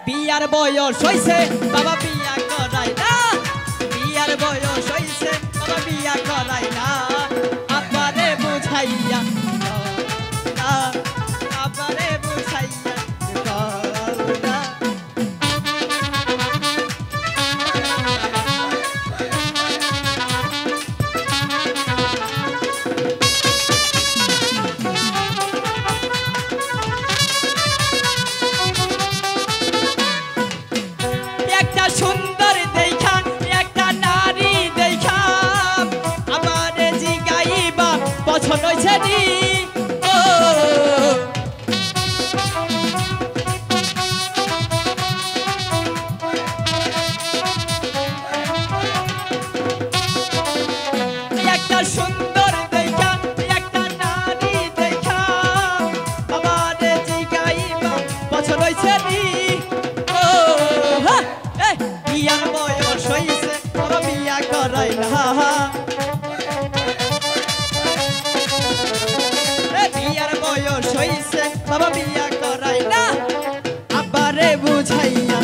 বিয়ার বয়স হইছে বাবা বিয়া করাই না বিয়ার বয়স হইছে বাবা বিয়া করাই না আব্বারে বুঝাইয়া আব্বারে বুঝাইয়া সুন্দর দেখা একটা নারী দেখা আমারে জিগাইবা পছন্দ হইছে নি একটা সুন্দর দেখা একটা নারী দেখা আমারে জিগাইবা পছন্দ হইছে নি বিয়ার বয়স হইছে বাবা বিয়া করাই না বিয়ার বয়স হইছে বাবা বিয়া করাই না আব্বারে বুঝাইয়া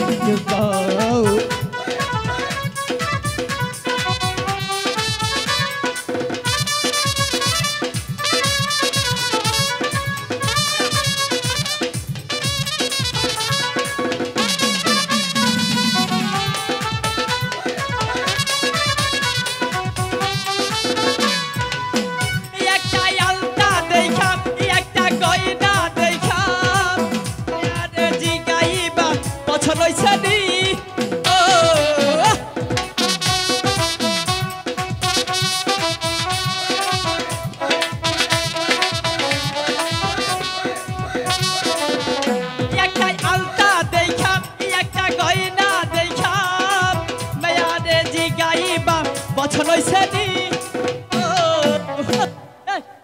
পছন্দ হইছে নি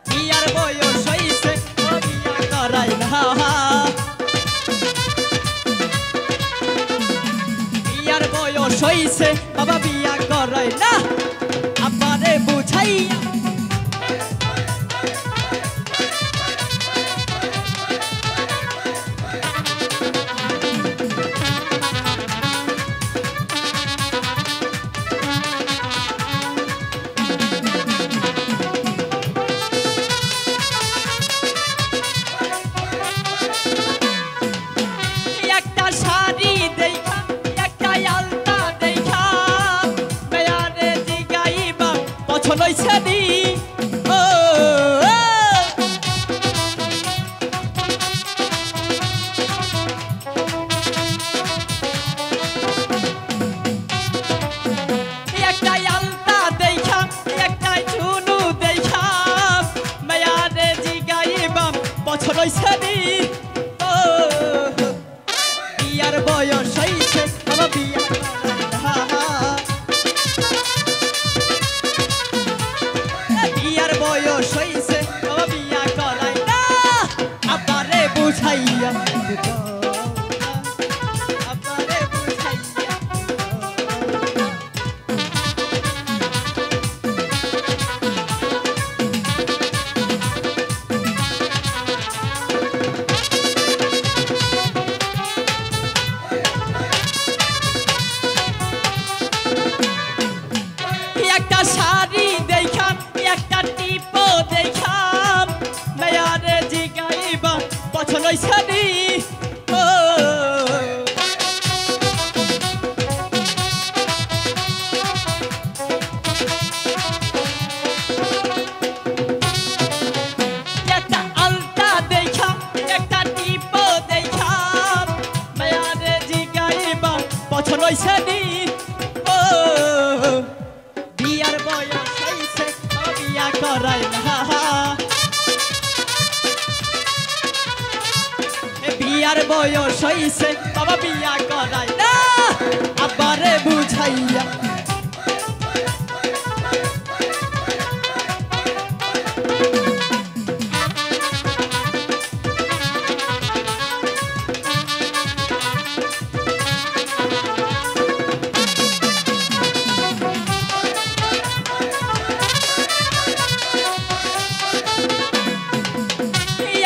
বিয়ার বয়স হইছে বিয়া করাই না বিয়ার বয়স হইছে বাবা বিয়া করাই না আব্বারে বুঝাইয়া পছন্দ হইছে নি একটা আলতা দেখা একটা ঝুনু দেখা মায়ারে জিগাইবা পছন্দ হইছে নি বিয়ার বয়স হইছে বাবা বিয়া বিয়ার বয়স হইছে বাবা বিয়া করাই না আব্বারে বুঝাইয়া আব্বারে বুঝাইয়া একটা শাড়ি দেখা একটা টিপো দেখা মায়ারে জিগাইবা পছন্দ হইছে নি একটা আলতা দেখা একটা টিপো দেখা মায়ারে জিগাইবা পছন্দ হইছে নি বিয়ার বয়স হইছে বিয়া করাই না বিয়ার বয়স হইছে বাবা বিয়া করাই না আব্বারে বুঝাইয়া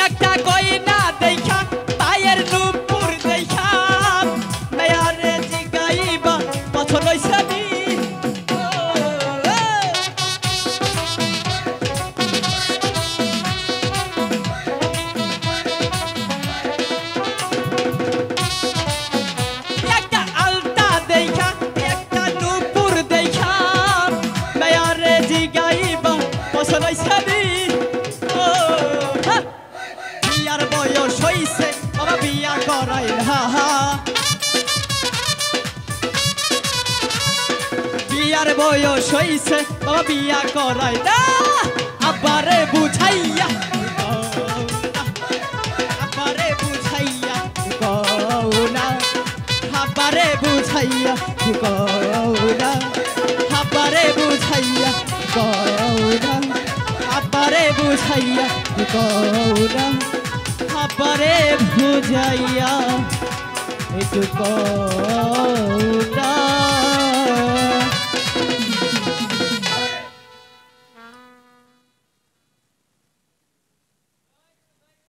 একটা গয়না দেখা পায়ের নুপুর দেখা বিয়ার বয়স হইছে বাবা বিয়া করাই না আব্বারে বুঝাইয়া আব্বারে বুঝাইয়া গৌনা আব্বারে বুঝাইয়া গৌনা আব্বারে বুঝাইয়া গৌনা আব্বারে বুঝাইয়া গৌনা আব্বারে বুঝাইয়া একটু